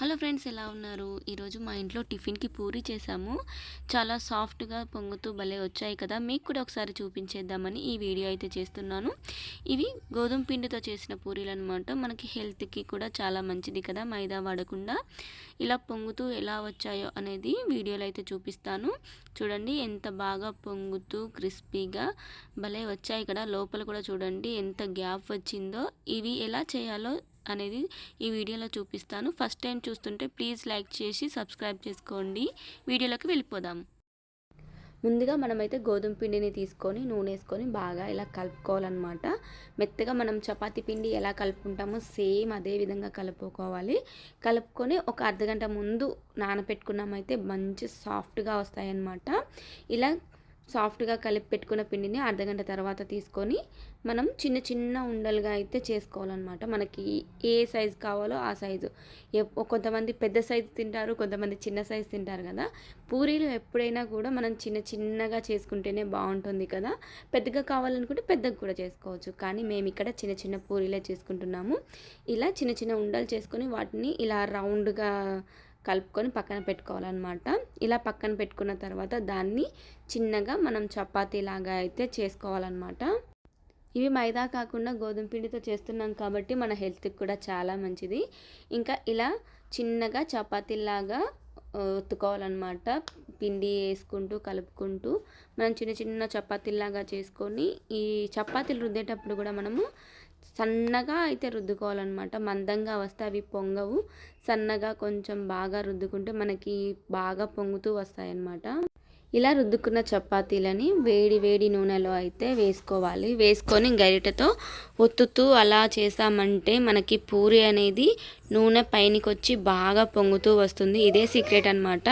Hello friends, ఎలా ఉన్నారు? ఈరోజు మా ఇంట్లో టిఫిన్కి పూరి చేసాము. చాలా సాఫ్ట్గా పొంగుతూ భలే వచ్చాయి కదా. మీకు కూడా ఒకసారి చూపించేద్దామని ఈ వీడియో అయితే చేస్తున్నాను. ఇవి గోధుమ పిండితో చేసిన పూరీలు అనమాట. మనకి హెల్త్కి కూడా చాలా మంచిది కదా, మైదా వాడకుండా. ఇలా పొంగుతూ ఎలా వచ్చాయో అనేది వీడియోలో అయితే చూపిస్తాను. చూడండి ఎంత బాగా పొంగుతూ క్రిస్పీగా భలే వచ్చాయి కదా. లోపల కూడా చూడండి ఎంత గ్యాప్ వచ్చిందో. ఇవి ఎలా చేయాలో అనేది ఈ వీడియోలో చూపిస్తాను. ఫస్ట్ టైం చూస్తుంటే ప్లీజ్ లైక్ చేసి సబ్స్క్రైబ్ చేసుకోండి. వీడియోలోకి వెళ్ళిపోదాం. ముందుగా మనమైతే గోధుమ పిండిని తీసుకొని నూనె వేసుకొని బాగా ఇలా కలుపుకోవాలన్నమాట. మెత్తగా మనం చపాతీ పిండి ఎలా కలుపుకుంటామో సేమ్ అదే విధంగా కలుపుకోవాలి. కలుపుకొని ఒక అర్ధగంట ముందు నానబెట్టుకున్నామైతే మంచి సాఫ్ట్గా వస్తాయన్నమాట. ఇలా సాఫ్ట్గా కలిపి పెట్టుకున్న పిండిని అర్ధగంట తర్వాత తీసుకొని మనం చిన్న చిన్న ఉండలుగా అయితే చేసుకోవాలన్నమాట. మనకి ఏ సైజు కావాలో ఆ సైజు. కొంతమంది పెద్ద సైజు తింటారు, కొంతమంది చిన్న సైజు తింటారు కదా. పూరీలు ఎప్పుడైనా కూడా మనం చిన్న చిన్నగా చేసుకుంటేనే బాగుంటుంది కదా. పెద్దగా కావాలనుకుంటే పెద్దగా కూడా చేసుకోవచ్చు, కానీ మేము ఇక్కడ చిన్న చిన్న పూరీలే చేసుకుంటున్నాము. ఇలా చిన్న చిన్న ఉండలు చేసుకొని వాటిని ఇలా రౌండ్గా కలుపుకొని పక్కన పెట్టుకోవాలన్నమాట. ఇలా పక్కన పెట్టుకున్న తర్వాత దాన్ని చిన్నగా మనం చపాతీలాగా అయితే చేసుకోవాలన్నమాట. ఇవి మైదా కాకుండా గోధుమ పిండితో చేస్తున్నాం కాబట్టి మన హెల్త్కి కూడా చాలా మంచిది. ఇంకా ఇలా చిన్నగా చపాతీలాగా ఒత్తుకోవాలన్నమాట. పిండి వేసుకుంటూ కలుపుకుంటూ మనం చిన్న చిన్న చపాతీలాగా చేసుకొని ఈ చపాతీలు రుద్దేటప్పుడు కూడా మనము సన్నగా అయితే రుద్దుకోవాలన్నమాట. మందంగా వస్తే అవి పొంగవు. సన్నగా కొంచెం బాగా రుద్దుకుంటే మనకి బాగా పొంగుతూ వస్తాయన్నమాట. ఇలా రుద్దుకున్న చపాతీలని వేడి వేడి నూనెలో అయితే వేసుకోవాలి. వేసుకొని గరిటెతో ఒత్తుతూ అలా చేసామంటే మనకి పూరి అనేది నూనె పైనకి వచ్చి బాగా పొంగుతూ వస్తుంది. ఇదే సీక్రెట్ అనమాట.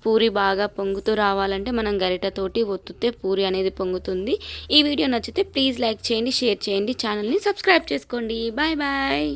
పూరి బాగా పొంగుతూ రావాలంటే మనం గరిటెతోటి ఒత్తుతే పూరి అనేది పొంగుతుంది. ఈ వీడియో నచ్చితే ప్లీజ్ లైక్ చేయండి, షేర్ చేయండి, ఛానల్ని సబ్స్క్రైబ్ చేసుకోండి. Bye bye.